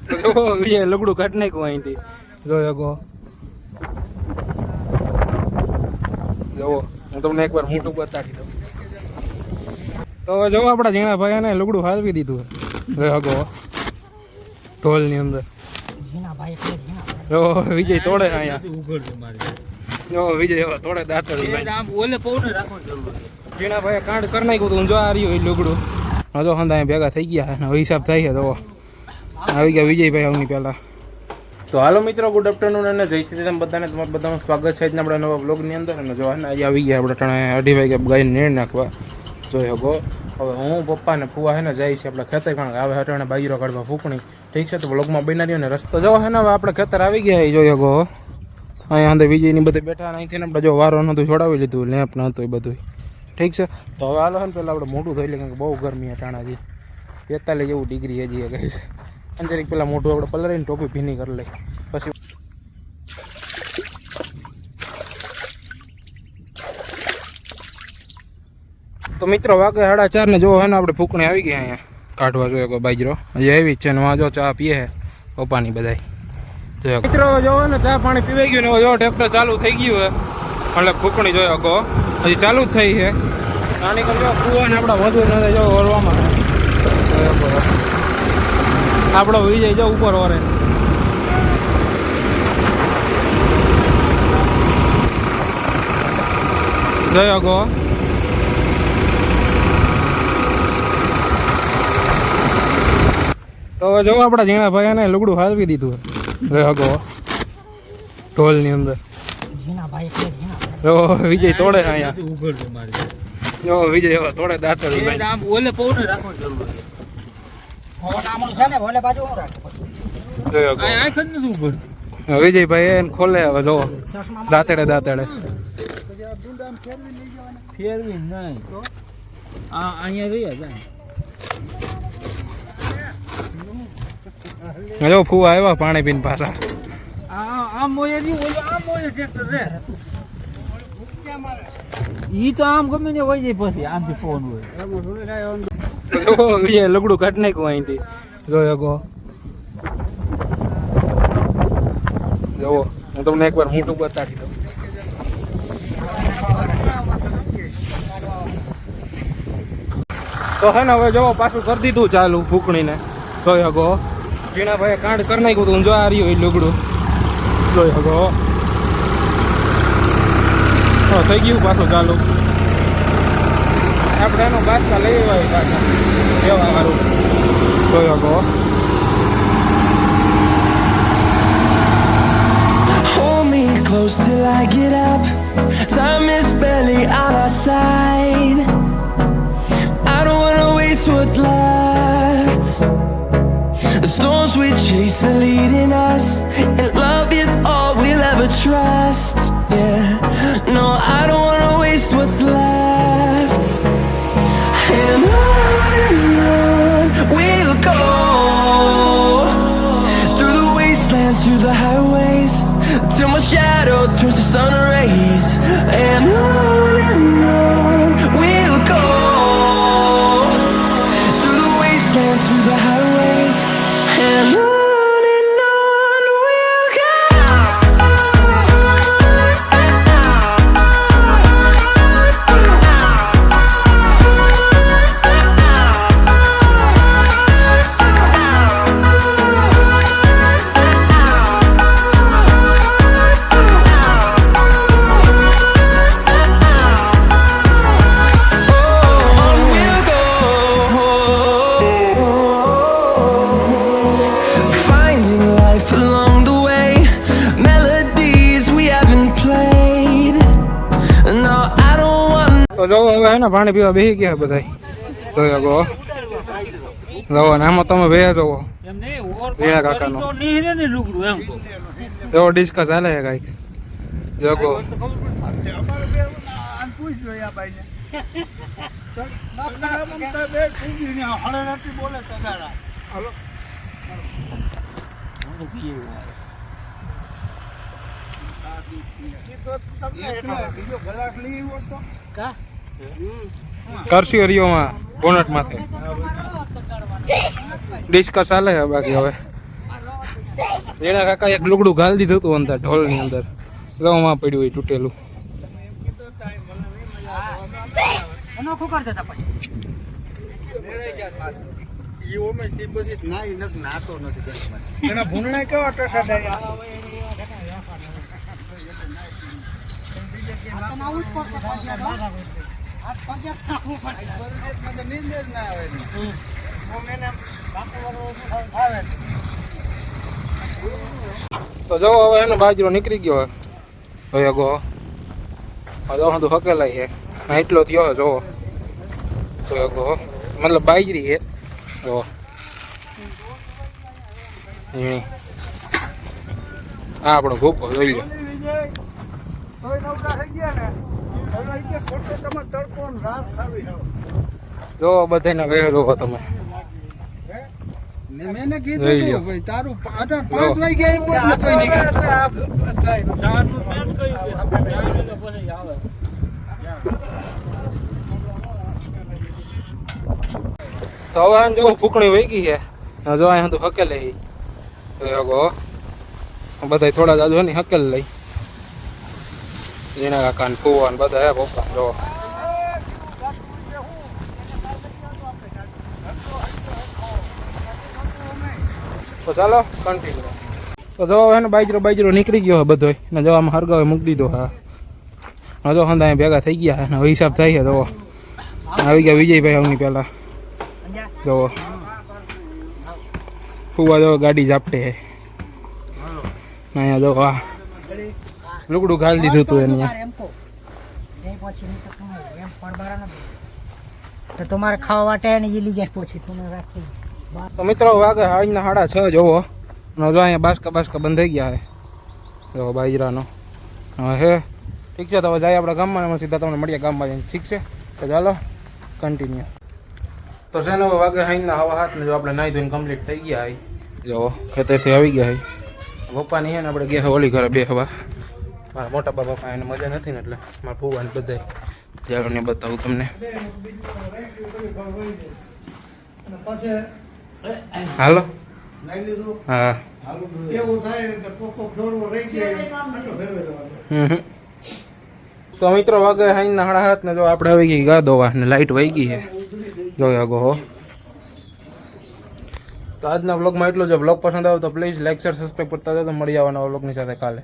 વિજય લગડું કાઢ નાખ્યું અહીંથી જોયો ગો જોવો હું તમને એકવાર મોટું બતાડી દઉં તો હવે જોવો આપણા ઝીણા ભાઈને લગડું હાલવી દીધું જોયો ગો ઢોલની અંદર જો વિજય તોડે અહીંયા જો વિજય તોડે દાંતર ઝીણા ભાઈ કાંડ કરી નાખ્યું હતું જો આ રહ્યું એ લુગડું હજો હંધા ભેગા થઈ ગયા હવે હિસાબ થાય છે તો આવી ગયા વિજયભાઈ આવની પહેલાં તો હાલો મિત્રો ગુડ આફ્ટરનૂન અને જય શ્રી રામ બધાને તમારું બધાનું સ્વાગત છે આજના આપણા નવા બ્લોગની અંદર અને જો આજે આવી ગયા આપણે ટાણે 2:30 વાગે ગાયને નીણ નાખવા જોઈ શકો હવે હું પપ્પા ને ફુવા હે ને જાય છે આપણે ખેતર કારણ કે આવે હટાણે બાજરો કાઢવા ફૂંકણી ઠીક છે તો બ્લોગમાં બના રહ્યો ને રસ્તો જો હે ને હવે આપણે ખેતર આવી ગયા જોઈ શકો અહીંયા અંદર વિજયની બધે બેઠા અહીંથી ને આપણે જો વારો નહોતું છોડાવી લીધું લેમ્પ નહોતું એ બધું ઠીક છે તો હવે હાલો ને પહેલાં આપણે મોટું થઈ લઈએ કારણ કે બહુ ગરમી હટાણાજી 43 જેવું ડિગ્રી હજી કહે છે અંજરીક પેલા મોટું આપણે પલરીને ટોપી ભીની કરી લઈ પછી તો મિત્રો વાગે 4:30 ને જો હે ને આપણે ફૂકણી આવી ગયા અહીંયા કાઢવા જોઈએ કોઈ બાજરો હજી આવી જ છે ને વાં જો ચા પીએ પપ્પાની બધાય જો મિત્રો જો ને ચા પાણી પીવાઈ ગયું ને જો ટ્રેક્ટર ચાલુ થઈ ગયું હે એટલે ફૂકણી જોયો કહો હજી ચાલુ જ થઈ છે આની કર જો કુવાને આપણા વધુ ન જો ઓરવામાં આપણો વિજય જો ઉપર ઓરે જોયો ગો તો જો આપણા ઝીણા ભાઈને લુગડું હાલવી દીધું જોયો ગો ઢોલની અંદર જો વિજય તોડે અહીંયા જો વિજય તોડે દાંતર ઓલે પૌને રાખવાની જરૂર છે વિજયભાઈ એને ખોલે હવે જો દાંતેડે ફેરવી નહીં અહીંયા જો ફુવા આવ્યા પાણી પીને પાછા ઈ તો આમ ગમે ને વહી જાય પછી આમથી ફોન હોય વિજય લગડું કાઢ નાખ્યું અહીંથી જોયો ગો જોવો હું તમને એકવાર મોટું બતાડી દઉં તો હે ને હવે જોવો પાછું કરી દીધું ચાલુ ફૂકણીને જોયો ગો ઝીણા ભાઈ કાંડ કરી નાખ્યું હતું જો આ રહ્યું એ લુગડું જોયો ગો થઈ ગયું પાછું ચાલુ આપણે એનો બાસકા લઈ આવ્યા પાછા એવા સારું જોયો go Hold me close till I get up. Time is barely on our side. I don't wanna waste what's left. The storms we chase are leading us, and love is all we'll ever trust. Yeah, no, I don't wanna waste what's left. And on we'll go, through the wastelands, through the highways, till my shadow turns to sun rays. And on we'll go, through the wastelands, through the highways, and on we'll go. તો જો હવે હે ને પાણી પીવા બેસી ગયા બધા જોયો ગો જો આમાં તમે બે જોવો ઝીણા કાકાનો જો ડિસ્કસ હાલે છે કાંઈક જોગો કરશી હરિયોમાં બોનટ માથે ડિસ્કસ હાલે છે બાકી હવે જેના કાકા એક લુગડું ઘાલી દીધું હતું અંદર ઢોલની અંદર ગામમાં પડ્યું હોય તૂટેલું. એના ભૂંડણા કેવા ટસા તો જો હવે એનો બાજરો નીકળી ગયો હવે ગો હવે તો હકેલાય છે એટલો થયો જો તો ગો મતલબ બાજરી છે જો આ આપણો ભૂકો જોઈ લો. જો બધાને વહેલો હો તમે મેં કીધું તું ભાઈ તારું 5 વાગ્યા એવું નથી નીકળ્યું. તો હવે આમ જો ફૂકણી વહી ગઈ છે જો અહીંયા તો હકેલે ગો બધા થોડા જાજુ ની હકેલ લઈ જેના કાકા ને ફુવા ને બધા પપ્પા જો તો ચાલો કન્ટિન્યુ. તો જો એનો બાજરો નીકળી ગયો બધો ને જો આમાં હરગાવે મૂકી દીધો. હા જો હંદા ભેગા થઈ ગયા ને હિસાબ થાય છે. જો આવી ગયા વિજયભાઈ આવની પહેલા જો ફુવા જો ગાડી ઝાપટે છે અહીંયા જો આ લુગડું ઘાલી દીધું હતું એને. તો તમારે ખાવા માટે ને એ લીધે પછી તમે રાખી. તો મિત્રો વાગે આજના 6:30 જોવો અને જો અહીંયા બાસકા બંધ થઈ ગયા છે જો બાજરાનો. હે ઠીક છે તો હવે જાય આપણા ગામમાં સીધા તમને મળીએ ગામમાં જઈને. ઠીક છે તો ચાલો કન્ટિન્યુ. તો છે ને હવે વાગે હાઈના હવા હાથ ને જો આપણે નાહી ધોઈને કમ્પ્લીટ થઈ ગયા હોય જો ખેતરથી આવી ગયા હોય. પપ્પાની છે ને આપણે ગયા ઓલી ઘરે બે હવા મારા મોટા પપ્પા એને મજા નથી ને એટલે મારા ફૂવાને બધા ચાલો ને બતાવું તમને. હાલો હા એવું થાય કે કોકો ખેડવો રહી છે. તો મિત્રો વાગે હાઈના 7:30 ને જો આપણે આવી ગઈ ગા દોવા ને લાઈટ વહી ગઈ છે જોયા ગો. તો આજના વ્લોગમાં એટલું. જો વ્લોગ પસંદ આવે તો પ્લીઝ લાઈક શેર સબસ્ક્રાઈબ કરતા જાઓ. તો મળી આવવાના વ્લોગની સાથે કાલે.